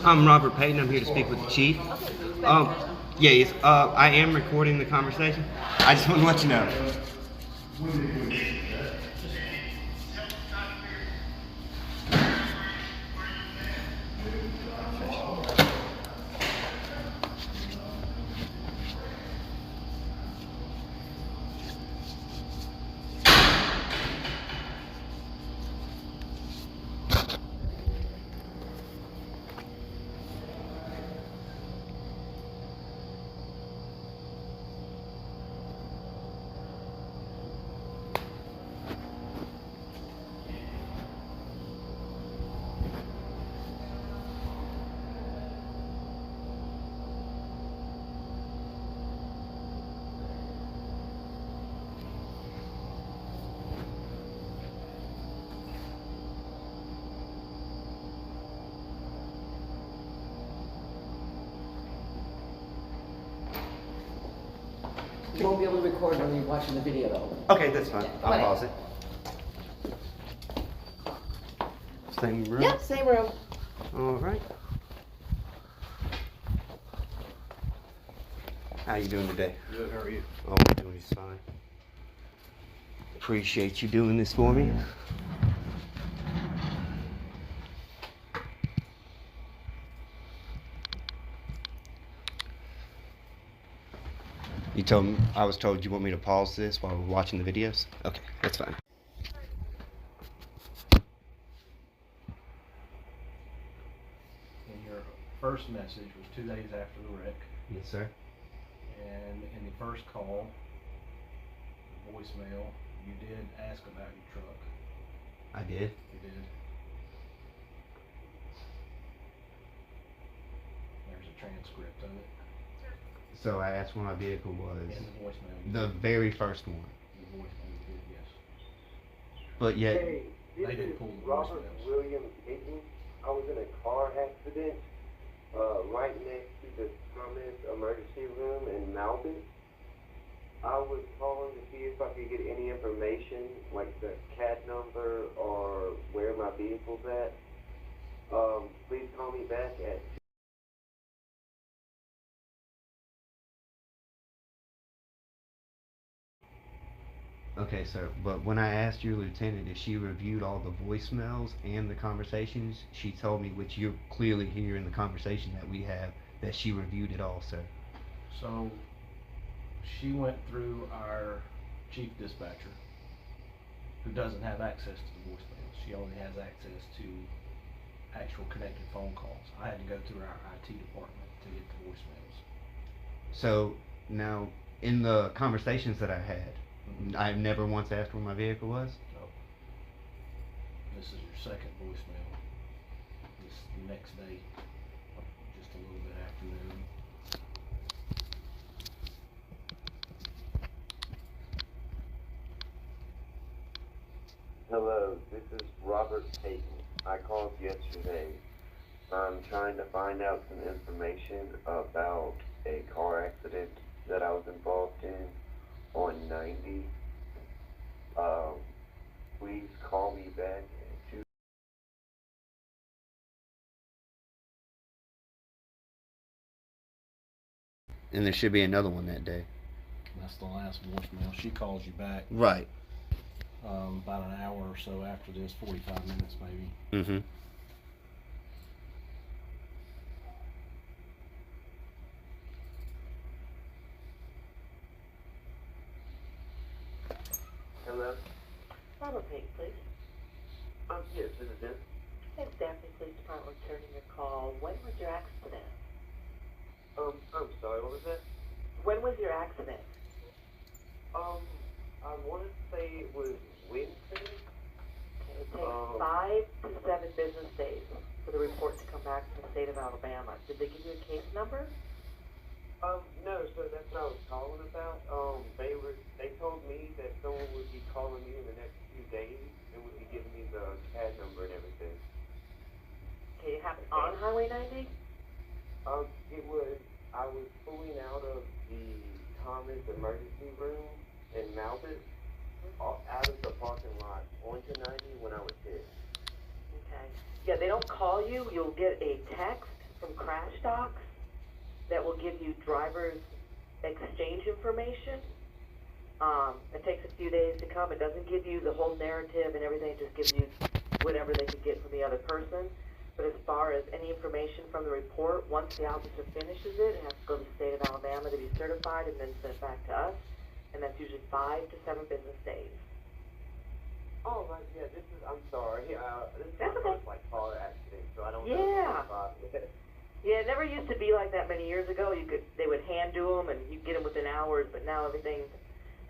I'm Robert Payton. I'm here to speak with the chief. Um, yeah, yes, I am recording the conversation. I just want to let you know. You won't be able to record when you're watching the video though. Okay, that's fine. Yeah, I'll pause it. Same room? Yep, same room. All right. How you doing today? Good, how are you? Oh, I'm doing just fine. Appreciate you doing this for me. You told me, I was told you want me to pause this while we're watching the videos? Okay, that's fine. And your first message was 2 days after the wreck, Yes, sir. and in the first call, voicemail, you did ask about your truck. I did. You did. There's a transcript of it So I asked where my vehicle was. in the voicemail. You The did. very first one. The voicemail you did, yes. But yet, Hey, this They didn't is pull the Robert voicemails. Williams speaking. I was in a car accident right next to the Thomas emergency room in Malbin. I was calling to see if I could get any information, like the CAD number or where my vehicle's at. Please call me back at okay, sir, but when I asked your lieutenant if she reviewed all the voicemails and the conversations, she told me, which you're clearly hear in the conversation that we have, that she reviewed it all, sir. So, she went through our chief dispatcher, who doesn't have access to the voicemails. She only has access to actual connected phone calls. I had to go through our IT department to get the voicemails. So now, in the conversations that I had, I never once asked where my vehicle was. So, this is your second voicemail. This the next day, just a little bit after noon. Hello, this is Robert Payton. I called yesterday. I'm trying to find out some information about a car accident that I was involved in on 90. Please call me back at 2. And there should be another one that day. That's the last voicemail. She calls you back Right. about an hour or so after this, 45 minutes maybe. Mm-hmm. Hello? Robert Payton, please. Yes, this is it. Thanks, Daphne Police Department returning your call. When was your accident? I'm sorry, what was that? When was your accident? I want to say it was Wednesday. Okay, it takes 5 to 7 business days for the report to come back from the state of Alabama. Did they give you a case number? No, so that's what I was calling about. They told me that someone would be calling me in the next few days and would be giving me the CAD number and everything. Okay, it happened on Highway 90? I was pulling out of the Thomas emergency room in Malbin, out of the parking lot onto 90 when I was hit. Okay. Yeah, they don't call you. You'll get a text from Crash Docs that will give you driver's exchange information. It takes a few days to come. It doesn't give you the whole narrative and everything. It just gives you whatever they could get from the other person. But as far as any information from the report, once the officer finishes it, it has to go to the state of Alabama to be certified and then sent back to us. And that's usually 5 to 7 business days. Oh, right, yeah, I'm sorry, this is That's my okay. first, car accident, so I don't Yeah. know. Yeah, it never used to be like that many years ago. They would hand do them and you'd get them within hours, but now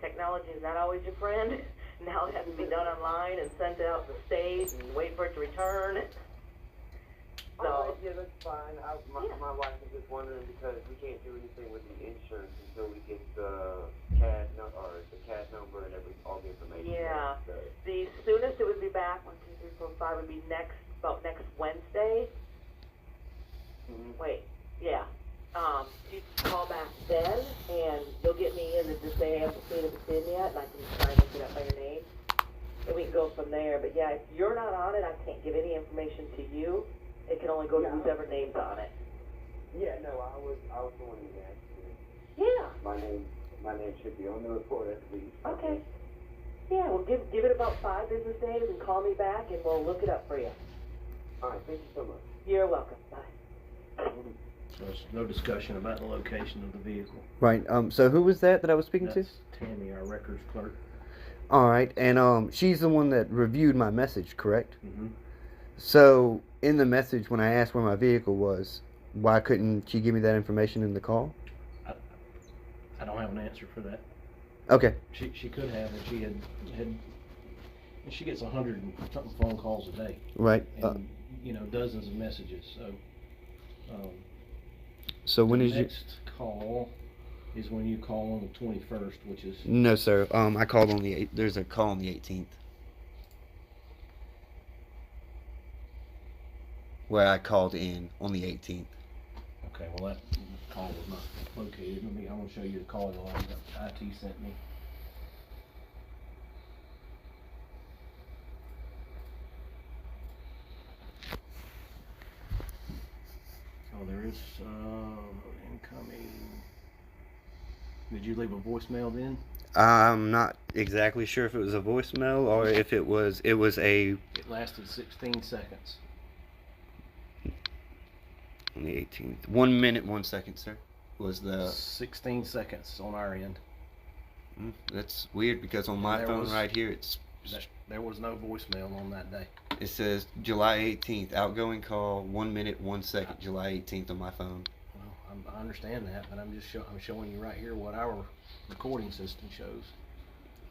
technology is not always your friend. Now it has to be done online and sent out to the state and wait for it to return. So, Alright, yeah, that's fine. Yeah. My wife was just wondering because we can't do anything with the insurance until we get the CAD number and all the information. yeah. So, The soonest it would be back, 1, 2, 3, 4, 5, would be about next Wednesday. Wait, yeah. You call back then, and you'll get me in to say I haven't seen it yet, and I can try and look it up by your name, and we can go from there. But yeah, if you're not on it, I can't give any information to you. It can only go to whoever name's on it. yeah, no, I was the one who asked. Yeah. My name should be on the report at least. Okay. Yeah, well, give it about 5 business days and call me back, and we'll look it up for you. Alright, thank you so much. You're welcome. Bye. So there's no discussion about the location of the vehicle. Right. So who was that I was speaking That's Tammy, our records clerk. to? All right. And she's the one that reviewed my message, correct? Mm-hmm. So in the message, when I asked where my vehicle was, why couldn't she give me that information in the call? I don't have an answer for that. Okay. She could have, and she had she gets 100 and something phone calls a day, Right. and dozens of messages. So when the is your... next call is when you call on the 21st, which is No, sir. I called on the there's a call on the 18th. Where I called in on the 18th. okay. Well, that call was not located. I'm going to show you the call log that IT sent me. Oh, there is incoming. Did you leave a voicemail then? I'm not exactly sure if it was a voicemail or if it was a It lasted 16 seconds. on the 18th. 1 minute, 1 second, sir. Was the 16 seconds on our end. that's weird because on my There phone was- right here There was no voicemail on that day. it says July 18th outgoing call 1 minute 1 second July 18th on my phone. Well, I understand that, but I'm showing you right here what our recording system shows.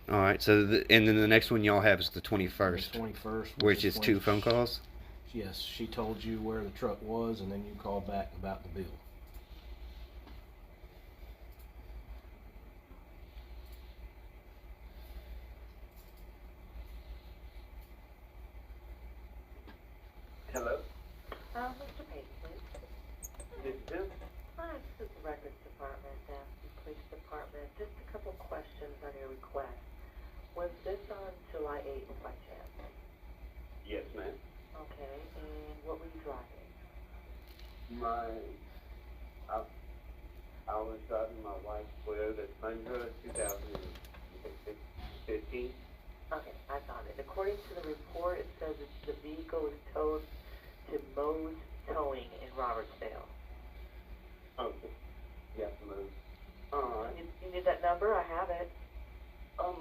All right, so and then the next one y'all have is the 21st, The 21st, which is when 2 phone calls. Yes, she told you where the truck was, and then you called back about the bill. Hello? Mr. Payton, please. This is him? Hi, this is the Records Department, Daphne Police Department. Just a couple questions on your request. Was this on July 8th by chance? Yes, ma'am. Okay, and what were you driving? I was driving my wife's Toyota Tundra 2015. Okay, I found it. According to the report, it says that the vehicle was towed to Moe's Towing in Robertsdale. Okay. Yes, ma'am. You need that number? I have it.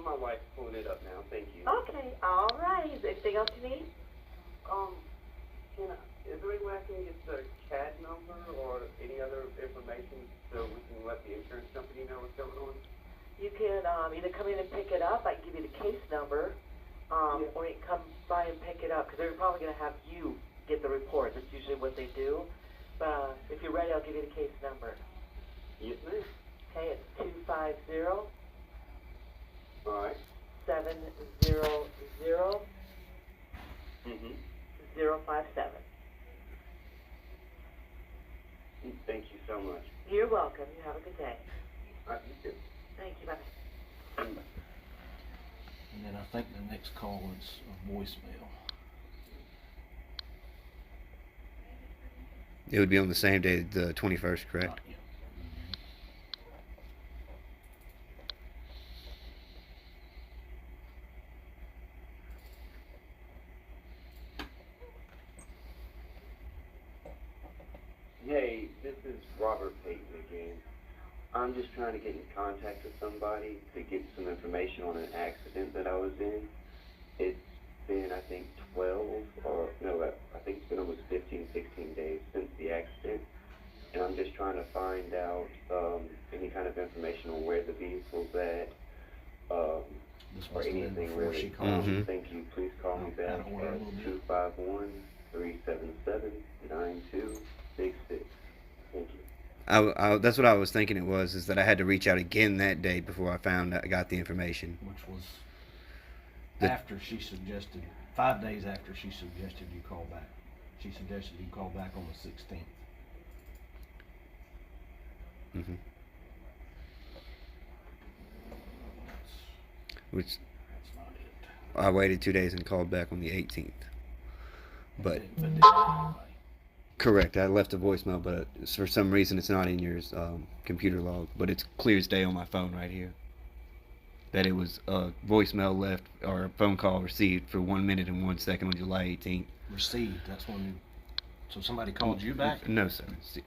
My wife's pulling it up now. Thank you. Okay, all right. Is there anything else you need? Is there any way I can get the CAD number or any other information so we can let the insurance company know what's going on? You can either come in and pick it up. I can give you the case number, or you can come by and pick it up because they're probably going to have you get the report. That's usually what they do. But if you're ready, I'll give you the case number. Yes, ma'am. Okay, it's 250 All right. 700 Mm-hmm. 057. Thank you so much. You're welcome. You have a good day. All right, you too. Thank you. Bye. And then I think the next call is a voicemail. It would be on the same day, the 21st, correct? Yeah. Hey, this is Robert Payton again. I'm just trying to get in contact with somebody to get some information on an accident that I was in. It's been, I think, 12 or, no, I think it's been almost 15, 16 days since the accident. And I'm just trying to find out any kind of information on where the vehicle's at, This or must have been anything before really. she called you. Thank you. Please call me Out back of order a at little bit. 251-377-9266. Thank you. That's what I was thinking it was, is that I had to reach out again that day before I got the information. Which was The- after she suggested, 5 days after she suggested you call back. She suggested you call back on the 16th. hmm Which That's not it. I waited 2 days and called back on the 18th. But But did anyway. correct, I left a voicemail, but for some reason it's not in your computer log. But it's clear as day on my phone right here that it was a voicemail left or a phone call received for 1 minute and 1 second on July 18th. Received, that's when you, so somebody called you back? No, sir. See,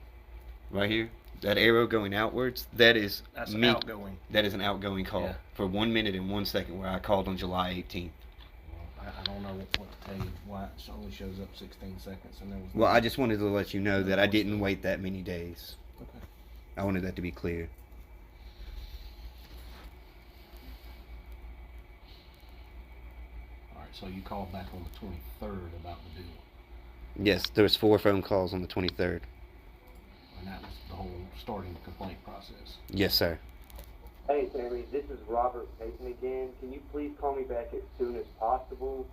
right here, that arrow going outwards, that is That's me. outgoing. That is an outgoing call Yeah. for 1 minute and 1 second where I called on July 18th. I don't know what to tell you, why it only shows up 16 seconds and there was. Well, I just wanted to let you know that I didn't wait that many days. Okay. I wanted that to be clear. Alright, so you called back on the 23rd about the deal, Yes, there was 4 phone calls on the 23rd. and that was the whole starting the complaint process. Yes, sir. Hey, Sammy, this is Robert Payton again. Can you please call me back as soon as possible?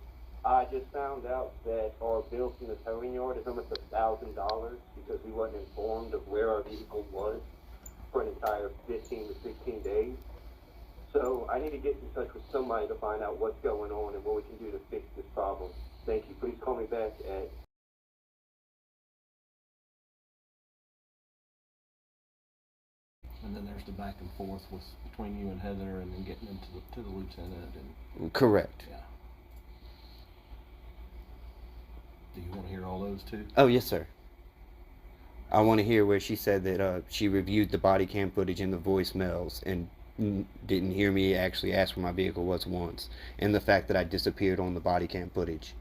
I just found out that our bill from the towing yard is almost $1,000 because we wasn't informed of where our vehicle was for an entire 15 to 16 days. So I need to get in touch with somebody to find out what's going on and what we can do to fix this problem. Thank you. Please call me back at And then there's the back and forth between you and Heather, and then getting into to the lieutenant, and Correct. yeah. Do you want to hear all those too? Oh, yes, sir. I want to hear where she said that she reviewed the body cam footage and the voicemails and didn't hear me actually ask where my vehicle was once, and the fact that I disappeared on the body cam footage.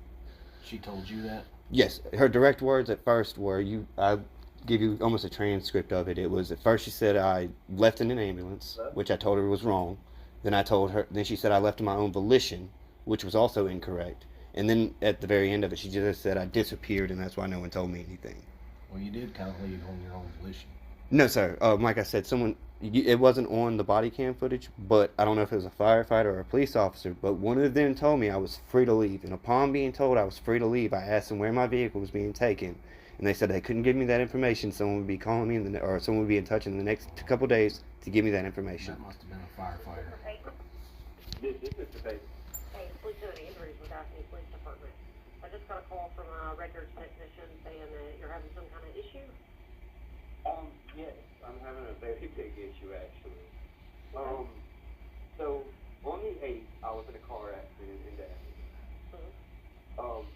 She told you that? Yes, her direct words at first were, I give you almost a transcript of it. It was, at first she said I left in an ambulance, which I told her was wrong. Then she said I left of my own volition, which was also incorrect. And then at the very end of it, she just said I disappeared, and that's why no one told me anything. Well, you did kind of leave on your own volition. No, sir. Like I said, it wasn't on the body cam footage, but I don't know if it was a firefighter or a police officer, but one of them told me I was free to leave. And upon being told I was free to leave, I asked them where my vehicle was being taken. And they said they couldn't give me that information. Someone would be calling me, or someone would be in touch in the next couple days to give me that information. That must have been a firefighter. this is the base. Hey, police doing injuries with Daphne Police Department. I just got a call from a records technician saying that you're having some kind of issue. Yes, I'm having a very big issue actually. So on the 8th, I was in a car accident in Daphne.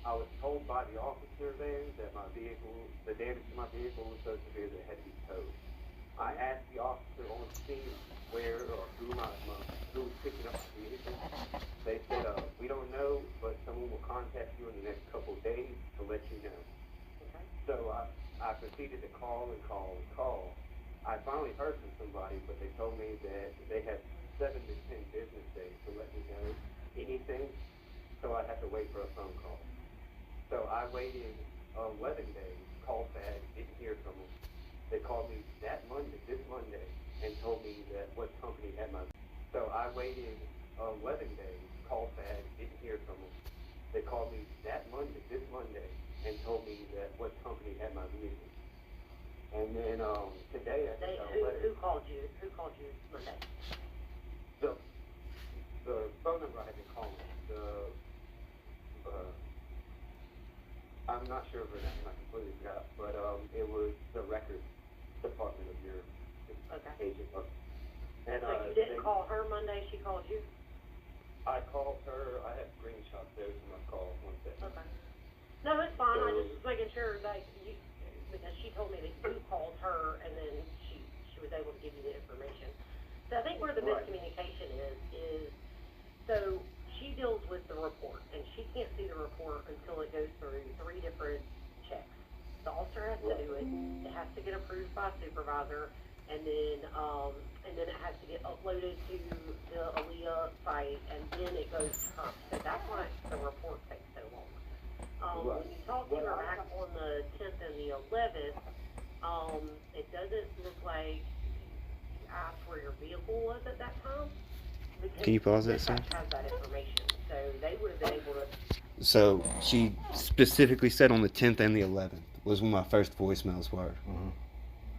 I was told by the officer there that my vehicle, the damage to my vehicle was so severe that it had to be towed. I asked the officer on the scene where or who was picking up my vehicle. They said, we don't know, but someone will contact you in the next couple of days to let you know. Okay. So I proceeded to call and call and call. I finally heard from somebody, but they told me that they had 7 to 10 business days to let me know anything, so I'd have to wait for a phone call. So I waited 11 days, called back, didn't hear from them. They called me this Monday, and told me that what company had my. So I waited 11 days, called back, didn't hear from them. They called me this Monday, and told me that what company had my vehicle. And then today I just got a letter. Who called you? Who called you Monday? The phone number I had to call, I'm I'm not sure of her name, I completely forgot, but it was the records department of your agent. And, So you didn't call her Monday, she called you? I called her, I have screenshots there from my call, one second. Okay. No, it's fine, I So- just was making sure that you, because she told me that you called her and then she was able to give you the information. So I think where the Right. miscommunication is, so she deals with the report, and she can't see the report until it goes through 3 different checks. The officer has to do it, it has to get approved by a supervisor, and then it has to get uploaded to the ALEA site, and then it goes to her. So that's why the report takes so long. When you talk to her back on the 10th and the 11th, it doesn't look like you asked where your vehicle was at that time. Can you pause that, sir? Dispatch has that information, so they would have been able to. So she specifically said on the 10th and the 11th was when my first voicemails were. Mm-hmm.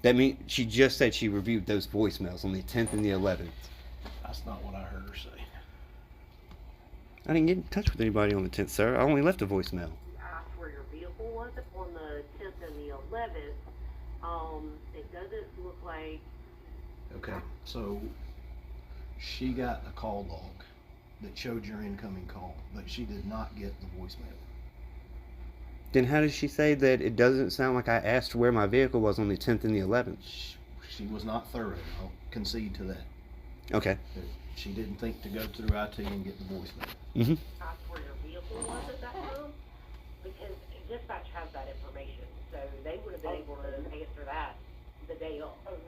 That means she just said she reviewed those voicemails on the 10th and the 11th. That's not what I heard her say. I didn't get in touch with anybody on the 10th, sir. I only left a voicemail. You asked where your vehicle was on the 10th and the 11th. It doesn't look like. Okay, so she got a call log that showed your incoming call, but she did not get the voicemail. Then how does she say that it doesn't sound like I asked where my vehicle was on the 10th and the 11th? She was not thorough, I'll concede to that. Okay. But she didn't think to go through IT and get the voicemail. Mm-hmm. Asked where your vehicle was at that time, because dispatch has that information, so they would have been able to answer that the day of. Oh,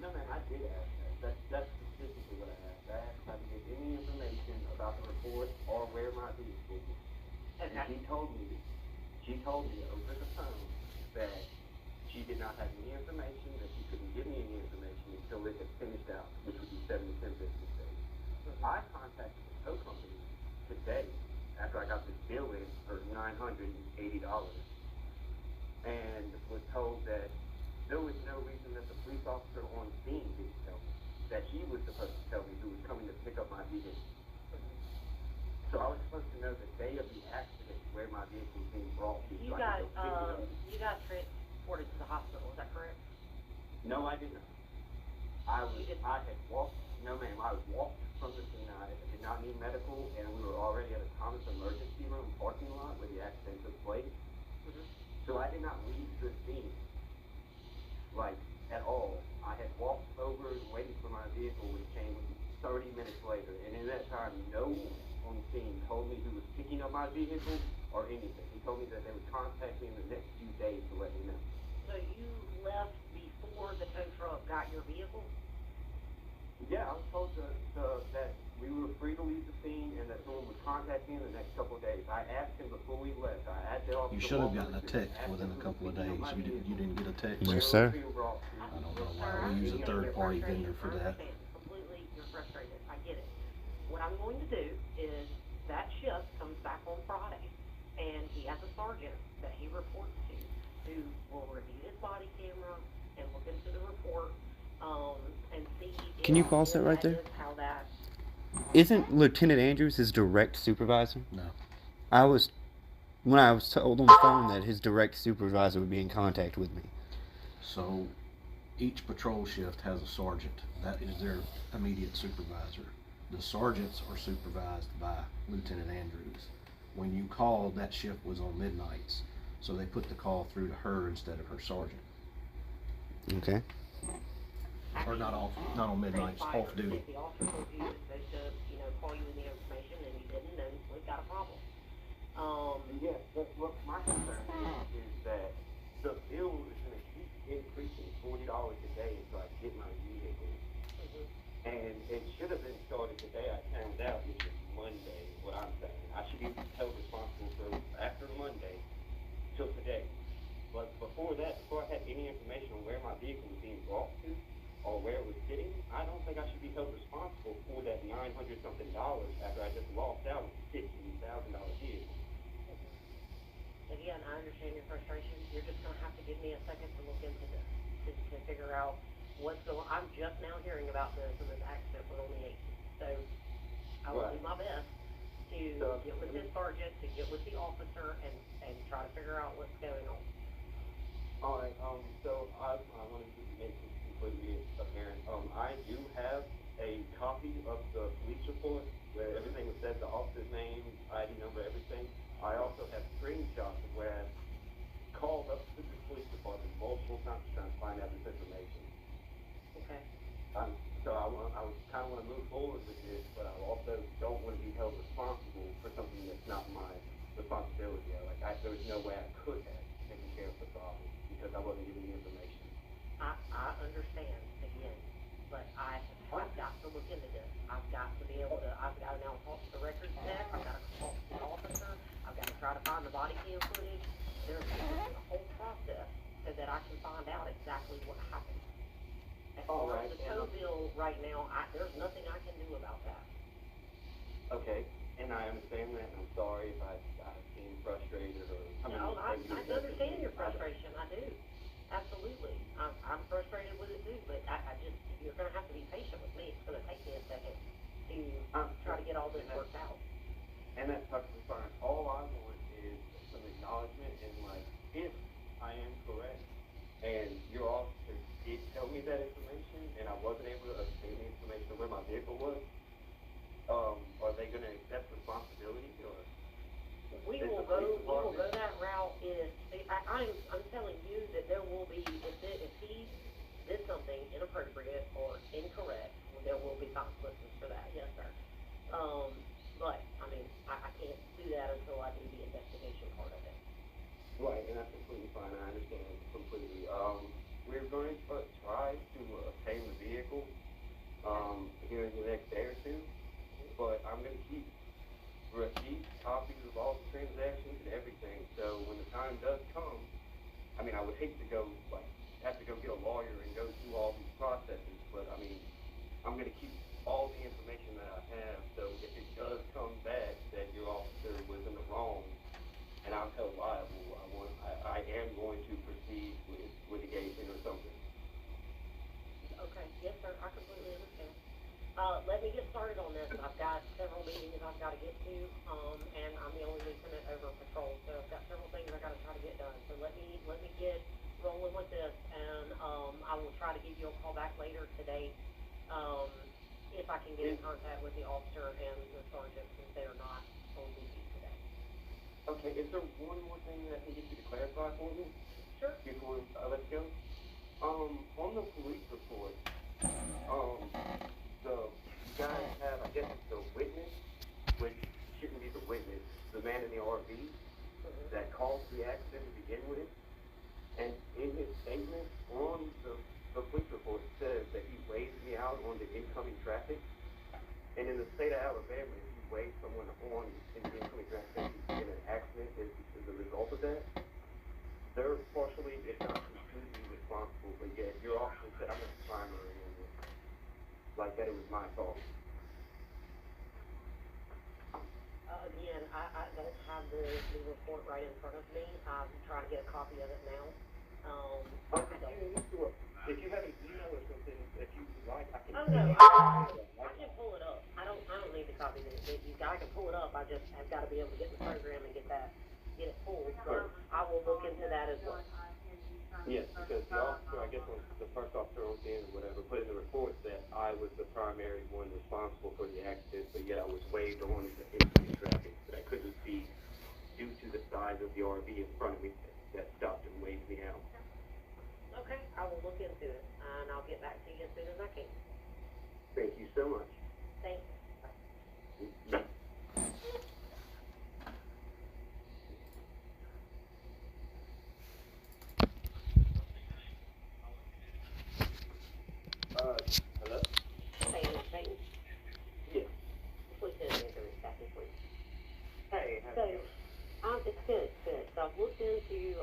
no ma'am, I did ask that. That's specifically what I asked. I asked if I could get any information about the report or where my vehicle was. And Okay. she told me over the phone that she did not have any information, that she couldn't give me any information until it had finished out, which would be 7 to 10 business days. I contacted the tow company today after I got this bill in for $980 and was told that there was no reason that the police officer on scene didn't tell me, that he was supposed to tell me who was coming to pick up my vehicle. So I was supposed to know the day of the accident where my vehicle was being brought to. You so I got, could go pick it up. you got transported to the hospital, is that correct? No, I did not. I had walked, no ma'am, I walked from the scene. I did not need medical, and we were already at a Thomas emergency room parking lot where the accident took place. Mm-hmm. So I did not leave the scene, like, at all. I had walked over and waited for my vehicle, which came 30 minutes later, and in that time, no one on the scene told me who was picking up my vehicle or anything. He told me that they would contact me in the next few days to let me know. So you left before the tow truck got your vehicle? Yeah, I was told that we were free to leave the scene and that someone would contact me in the next couple of days. I asked him before we left. I asked the officer. You should have gotten a text within a couple of days. You didn't get a text. Yes, sir. I don't know why we use a third-party vendor for that. Completely, you're frustrated, I get it. What I'm going to do is, that shift comes back on Friday, and he has a sergeant that he reports to, who will review his body camera and look into the report, and see. Can you pause that right there? is how that. Isn't Lieutenant Andrews his direct supervisor? No. When I was told on the phone that his direct supervisor would be in contact with me. So each patrol shift has a sergeant. That is their immediate supervisor. The sergeants are supervised by Lieutenant Andrews. When you called, that shift was on midnights, so they put the call through to her instead of her sergeant. Okay. Or not on midnights, off duty. If the officer told you it's supposed to, call you in the information and you didn't, then we've got a problem. Yes, but what my concern is that the bill is going to keep increasing $40 a day until I get my vehicle. And it should have been started today. I found out, which is Monday, what I'm saying. I should be held responsible for after Monday till today. But before that, before I had any information on where my vehicle was being brought to or where it was sitting, I don't think I should be held responsible for that $900-something after I just lost out on a $60,000 vehicle. Again, I understand your frustration. You're just gonna have to give me a second to look into this, to figure out what's going on. I'm just now hearing about this, and this accident was on the 8th. So I will do my best to to get with his sergeant, to get with the officer, and try to figure out what's going on. Alright, so I wanted to make this completely apparent. I do have a copy of the police report where everything was said, the officer's name, ID number, everything. I also have screenshots of where I called up to the police department multiple times trying to find out this information. Okay. So I kind of want to move forward with this, but I also don't want to be held responsible for something that's not my responsibility. There was no way I could have taken care of the problem because I wasn't given the information. I understand, again, but I've got to look into this. I've got to be able to, I've got to now talk to the records tech, I've got to talk to the officer, I've got to try to find the body cam footage. There's a whole process so that I can find out exactly what happened. As far as the tow bill right now, there's nothing I can do about that. Okay, and I understand that, and I'm sorry if I seem frustrated or... I understand your frustration, I do. Absolutely. I'm frustrated with it too, but I just, you're gonna have to be patient with me. It's gonna take me a second to try to get all this worked out. And that's perfectly fine. All I want is some acknowledgement and if I am correct, and your officer did tell me that information, and I wasn't able to obtain the information of where my vehicle was, are they gonna accept responsibility, or? We will go that route I'm telling you that there will be, if he did something inappropriate or incorrect, there will be consequences for that, yes, sir. But, I mean, I can't do that until I do the investigation part of it. Right, and that's completely fine, I understand completely. We're going to try to obtain the vehicle, here in the next day or two, but I'm going to keep receipts, copies of all the transactions and everything, so when the time does come, I mean, I would hate to go, have to go get a lawyer and go through all these processes, but I mean, I'm gonna keep all the information that I have, so if it does come back that your officer was in the wrong, and I'm held liable, I am going to proceed with litigation or something. Okay, yes, sir, I completely understand. Let me get started on this. I've got several meetings I've got to get to, and I'm the only lieutenant over patrol, so I've got several things I got to try to get done. So let me get rolling with this, and I will try to give you a call back later today, if I can get in contact with the officer and the sergeant, since they are not on duty today. Okay, is there one more thing that I can get you to clarify for me? Sure. Before I let you go? On the police report, you guys have, I guess it's the witness, which shouldn't be the witness, the man in the RV that caused the accident to begin with. And in his statement on the police report, it says that he waved me out on the incoming traffic. And in the state of Alabama, if you wave someone on in the incoming traffic in an accident as a result of that, they're partially, if not completely responsible. But yet, your officer said I'm not the primary in this. Like that it was my fault. Again, I don't have the report right in front of me. I'm trying to get a copy of it now. If you have an email or something that you would like, I can. Oh no, I can pull it up. I don't need the copy that I can pull it up. I just have got to be able to get the program and get it pulled. So I will look into that as well. Yes, because the officer, I guess the first officer on scene or whatever, put in the report that I was the primary one responsible for the accident, but yet I was waved on the incoming traffic. But I couldn't see due to the size of the RV in front of me that stopped and waved me out. Okay, I will look into it, and I'll get back to you as soon as I can. Thank you so much. Thanks. Hello? Hey. Yes. Please send me the Daphne, please. Hey, So, it's good. So I've looked into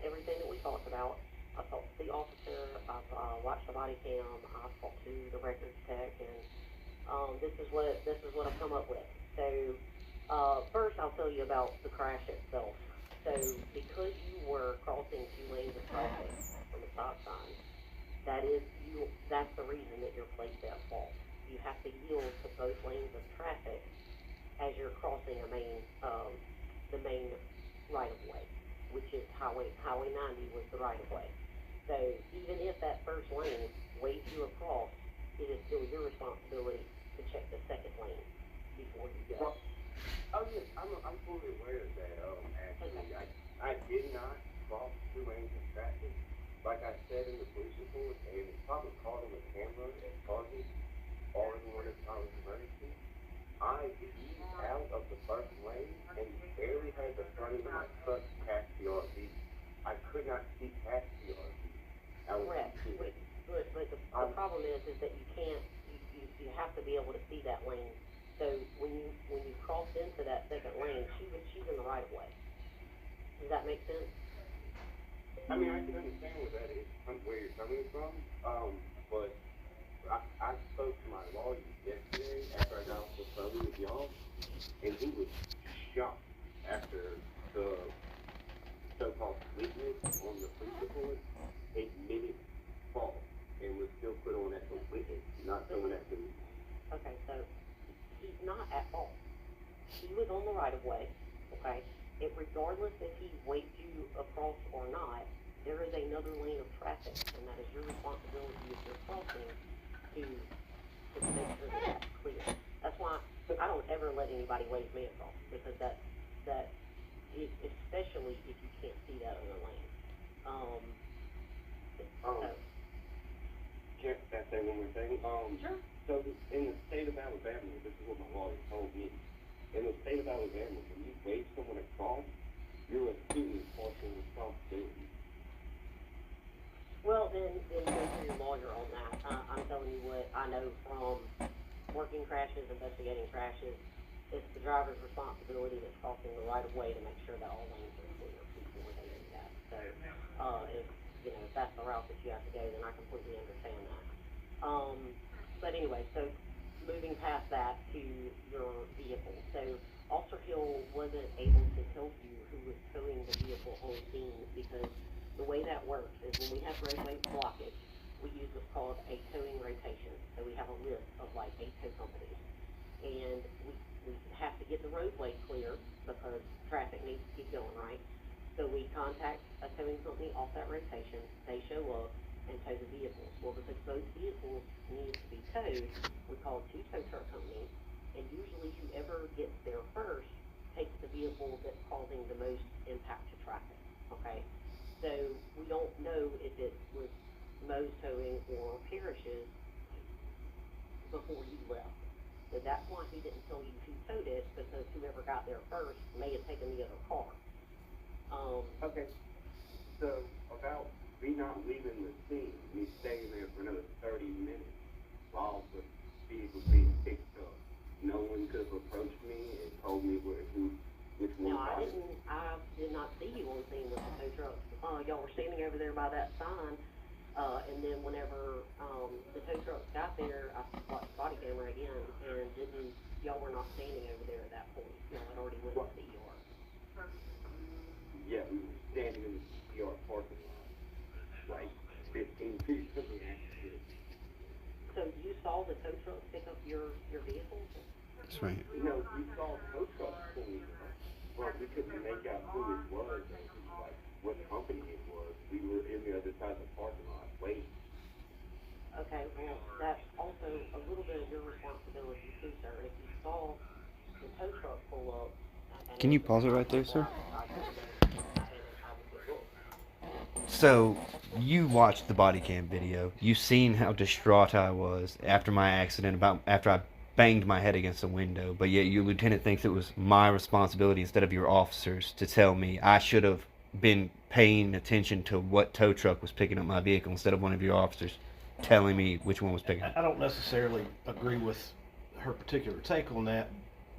everything that we talked about. I've talked to the officer, I've watched the body cam, I've talked to the records tech, and this is what I've come up with. So, first I'll tell you about the crash itself. So, because you were crossing 2 lanes of traffic from a stop sign, that's the reason that your plate's at fault. You have to yield to both lanes of traffic as you're crossing the main right-of-way, which is Highway 90 was the right-of-way. So even if that first lane waves you across, it is still your responsibility to check the second lane before you go. Oh yes, I'm fully aware of that. Actually, Okay. I did not cross 2 lanes of traffic, like I said in the police report, and it's probably caught on the camera at Target or in one of the times emergency. I eased out of the first lane and barely had the front end of my truck past the RV. I could not see past the RV. I was Correct. But the problem is that you can't, you have to be able to see that lane. So when you crossed into that second lane, she's in the right of way. Does that make sense? I mean, I can understand where that is, where you're coming from, but I spoke to my lawyer yesterday after I got off the phone with y'all, and he was shocked after the so-called witness on the police report admitted fault and was still put on as a witness, not someone that can. Okay, so he's not at fault. He was on the right of way, okay? Regardless if he waved you across or not, there is another lane of traffic, and that is your responsibility if you're crossing to make sure that that's clear. That's why I don't ever let anybody wave me across, because especially if you can't see that other lane. Can I say one more thing? Sure. So in the state of Alabama, this is what my lawyer told me. In the state of Alabama, when you wave someone across, you're assuming partial responsibility. Well, then go to your lawyer on that. I'm telling you what I know from working crashes, investigating crashes. It's the driver's responsibility that's crossing the right of way to make sure that all lanes are clear before they do that. So, if that's the route that you have to go, then I completely understand that. But anyway, so moving past that to your vehicle. So Officer Hill wasn't able to tell you who was towing the vehicle on scene, because the way that works is when we have roadway blockage, we use what's called a towing rotation. So we have a list of like 8 tow companies, and we have to get the roadway clear because traffic needs to keep going, right? So we contact a towing company off that rotation. They show up and tow the vehicles. Well, because both vehicles need to be towed, we call 2 tow truck companies, and usually whoever gets there first takes the vehicle that's causing the most impact to traffic, okay? So we don't know if it was Mo's towing or Parrish's before you left. So that's why he didn't tell you who towed it, because whoever got there first may have taken the other car. Okay. So about me not leaving the scene, me staying there for another 30 minutes while the vehicle was being picked up, no one could have approached me and told me which one. No, I did not see you on scene with the tow truck. Y'all were standing over there by that sign, and then whenever the tow truck got there, I watched the body camera again, and y'all were not standing over there at that point. Y'all had already went to the ER. Yeah, we were standing in the ER parking lot, like 15 feet from the accident. So you saw the tow truck pick up your vehicle? That's right. No, we saw tow trucks pulling up, but we couldn't make out who it was and like what company it was. We were in the other side of the parking lot waiting. Okay, well, that's also a little bit of your responsibility too, sir. If you saw the tow truck pull up. Can you pause it right there, sir? I would be booked. So, you watched the body cam video. You've seen how distraught I was after my accident, after I banged my head against the window, but yet your lieutenant thinks it was my responsibility instead of your officers to tell me I should have been paying attention to what tow truck was picking up my vehicle instead of one of your officers telling me which one was picking up. I don't necessarily agree with her particular take on that,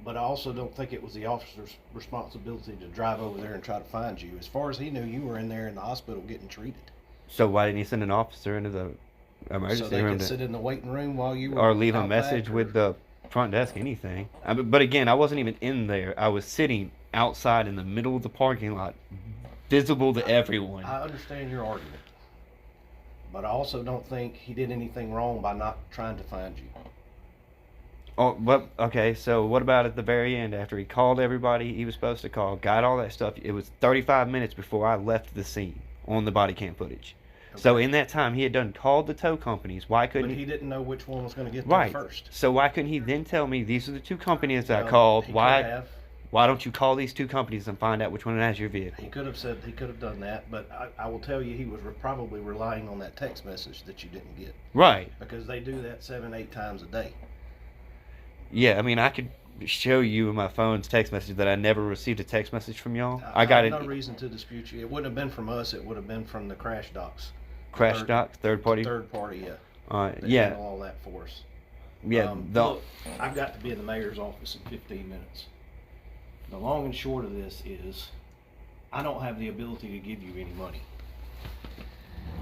but I also don't think it was the officer's responsibility to drive over there and try to find you. As far as he knew, you were in there in the hospital getting treated. So why didn't he send an officer into the emergency So they room could sit in the waiting room while you were or leave a out message back, with the front desk, anything? But again, I wasn't even in there. I was sitting outside in the middle of the parking lot, visible to everyone. I understand your argument, but I also don't think he did anything wrong by not trying to find you. Oh, but okay. So what about at the very end after he called everybody he was supposed to call, got all that stuff? It was 35 minutes before I left the scene on the body cam footage. So Okay. in that time he had done called the tow companies. Why couldn't But he didn't know which one was going to get there Right. first. So why couldn't he then tell me these are the two companies I Well, called? he Why? could have. Why don't you call these two companies and find out which one has your vehicle? He could have said he could have done that, but I will tell you he was probably relying on that text message that you didn't get, Right. because they do that 7-8 times a day. Yeah. I mean, I could show you in my phone's text message that I never received a text message from y'all. I got have it. no reason to dispute you. It wouldn't have been from us. It would have been from the crash docs. Crash Third- doc, third party. Third party, yeah. They Yeah. handle all that for us. Yeah. Look, I've got to be in the mayor's office in 15 minutes. The long and short of this is, I don't have the ability to give you any money.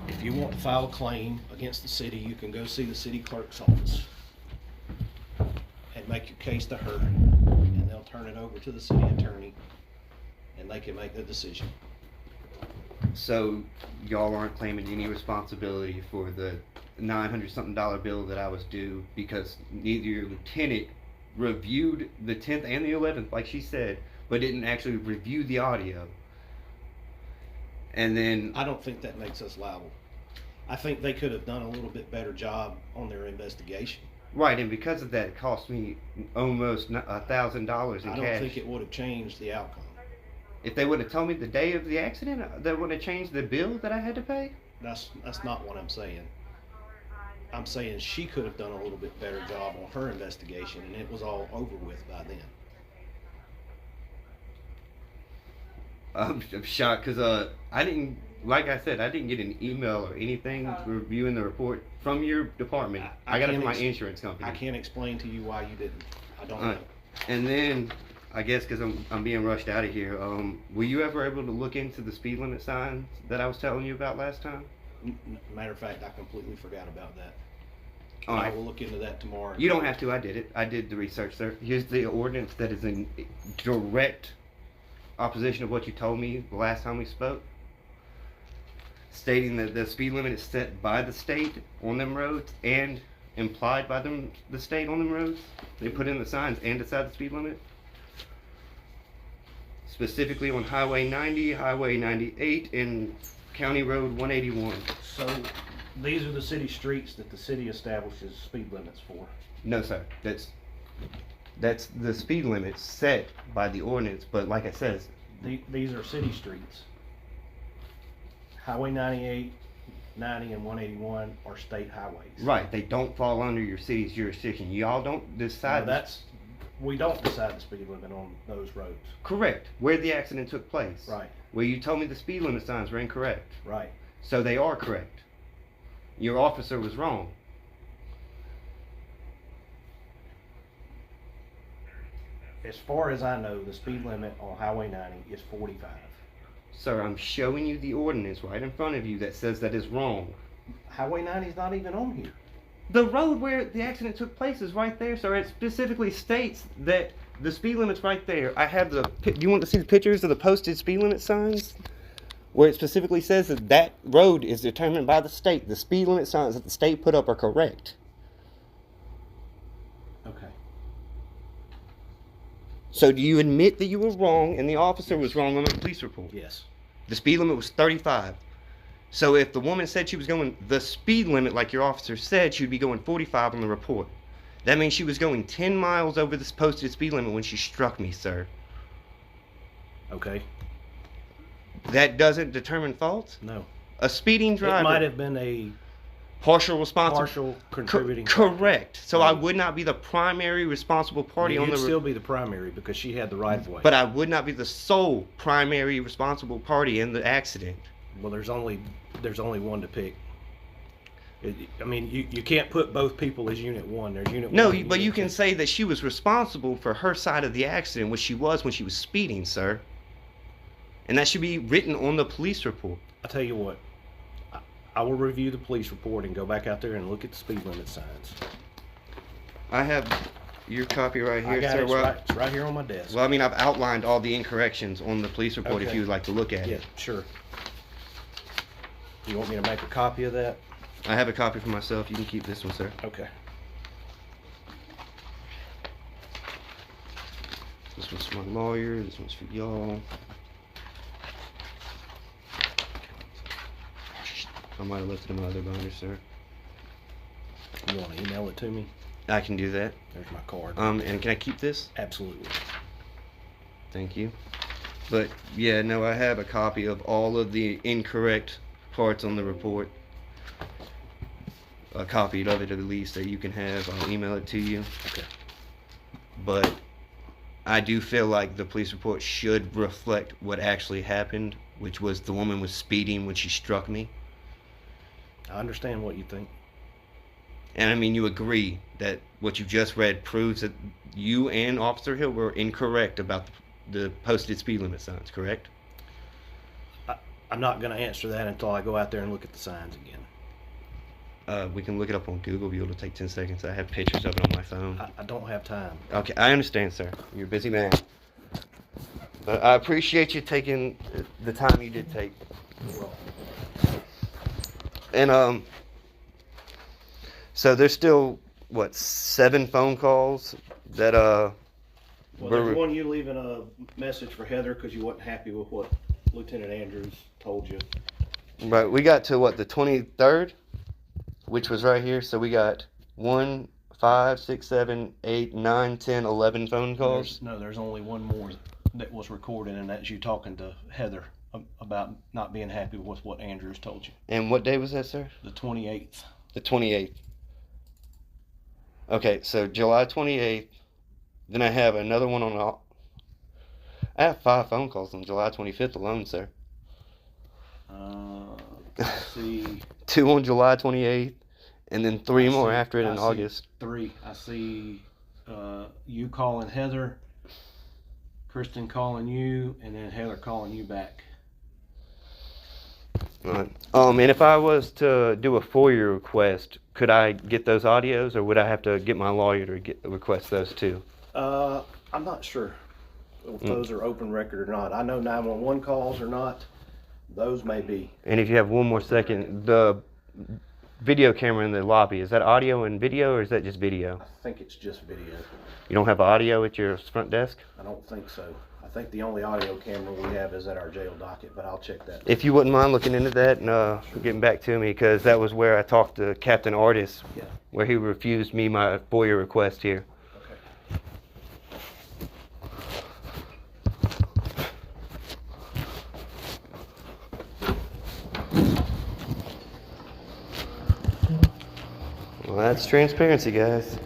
If you want to file a claim against the city, you can go see the city clerk's office and make your case to her, and they'll turn it over to the city attorney, and they can make the decision. So y'all aren't claiming any responsibility for the $900-something bill that I was due because neither your lieutenant reviewed the 10th and the 11th, like she said, but didn't actually review the audio. And then I don't think that makes us liable. I think they could have done a little bit better job on their investigation. right, and because of that, it cost me almost $1,000 in I don't cash. think it would have changed the outcome. If they would have told me the day of the accident, that would have changed the bill that I had to pay. That's not what I'm saying. I'm saying she could have done a little bit better job on her investigation, and it was all over with by then. I'm shocked because I didn't, like I said, I didn't get an email or anything reviewing the report from your department. I got it can't from my ex- insurance company. I can't explain to you why you didn't. I don't Alright. know. And then, I guess because I'm being rushed out of here, were you ever able to look into the speed limit signs that I was telling you about last time? Matter of fact, I completely forgot about that. All I right. will look into that tomorrow. You don't have to. I did it. I did the research, sir. Here's the ordinance that is in direct opposition of what you told me the last time we spoke, stating that the speed limit is set by the state on them roads and implied by the state on them roads. They put in the signs and decide the speed limit. Specifically on Highway 90, Highway 98, and County Road 181. So, these are the city streets that the city establishes speed limits for. No, sir. That's the speed limit set by the ordinance, but like I said, These are city streets. Highway 98, 90, and 181 are state highways. right, they don't fall under your city's jurisdiction. Y'all don't decide. We don't decide the speed limit on those roads. Correct. Where the accident took place. Right, Where you told me the speed limit signs were incorrect. right. So they are correct. Your officer was wrong. As far as I know, the speed limit on Highway 90 is 45. Sir, I'm showing you the ordinance right in front of you that says that is wrong. Highway 90 is not even on here. The road where the accident took place is right there, sir. It specifically states that the speed limit's right there. I have do you want to see the pictures of the posted speed limit signs? Where it specifically says that that road is determined by the state. The speed limit signs that the state put up are correct. Okay. So do you admit that you were wrong and the officer was wrong on the police report? Yes. The speed limit was 35. So if the woman said she was going the speed limit like your officer said, she would be going 45 on the report. That means she was going 10 miles over this posted speed limit when she struck me, sir. Okay. That doesn't determine fault? No. A speeding driver... It might have been a partial responsible... partial contributing factor. Correct. So I would not be the primary responsible party on You'd the... still be the primary because she had the right of way. But I would not be the sole primary responsible party in the accident. Well, there's only one to pick. I mean, you can't put both people as Unit 1. There's Unit 1. No, and but Unit you can 2. say that she was responsible for her side of the accident, which she was when she was speeding, sir. And that should be written on the police report. I tell you what, I will review the police report and go back out there and look at the speed limit signs. I have your copy right here, I got sir. it. It's right here on my desk. Well, I mean, I've outlined all the incorrections on the police report if Okay. you would like to look at Yeah, it. sure. You want me to make a copy of that? I have a copy for myself. You can keep this one, sir. Okay. This one's for my lawyer. This one's for y'all. I might have left it in my other binder, sir. You want to email it to me? I can do that. There's my card. And can I keep this? Absolutely. Thank you. But yeah, no, I have a copy of all of the incorrect parts on the report. A copy of it at least that you can have. I'll email it to you. Okay. But I do feel like the police report should reflect what actually happened, which was the woman was speeding when she struck me. I understand what you think. And I mean, you agree that what you just read proves that you and Officer Hill were incorrect about the posted speed limit signs, correct? I'm not going to answer that until I go out there and look at the signs again. We can look it up on Google. Be able to take 10 seconds. I have pictures of it on my phone. I don't have time. Okay, I understand, sir. You're a busy man. But I appreciate you taking the time you did take. And, so there's still, what, 7 phone calls that, Well, there's one you leaving a message for Heather because you wasn't happy with what Lieutenant Andrews told you. Right, we got to, what, the 23rd? Which was right here. So we got 1, 5, 6, 7, 8, 9, 10, 11 phone calls. There's only one more that was recorded, and that's you talking to Heather about not being happy with what Andrews told you. And what day was that, sir? The 28th. The 28th. Okay, so July 28th. Then I have another one on. I have 5 phone calls on July 25th alone, sir. Let's see. 2 on July 28th, and then 3 more after it in August. 3. I see you calling Heather, Kristen calling you, and then Heather calling you back. Right. And if I was to do a FOIA request, could I get those audios, or would I have to get my lawyer to request those too? I'm not sure if those are open record or not. I know 911 calls or not. Those may be. And if you have one more second, the video camera in the lobby, is that audio and video, or is that just video? I think it's just video. You don't have audio at your front desk? I don't think so. I think the only audio camera we have is at our jail docket, but I'll check that. If you wouldn't mind looking into that and getting back to me, because that was where I talked to Captain Artis, Yeah. where he refused me my FOIA request here. Well, that's transparency, guys.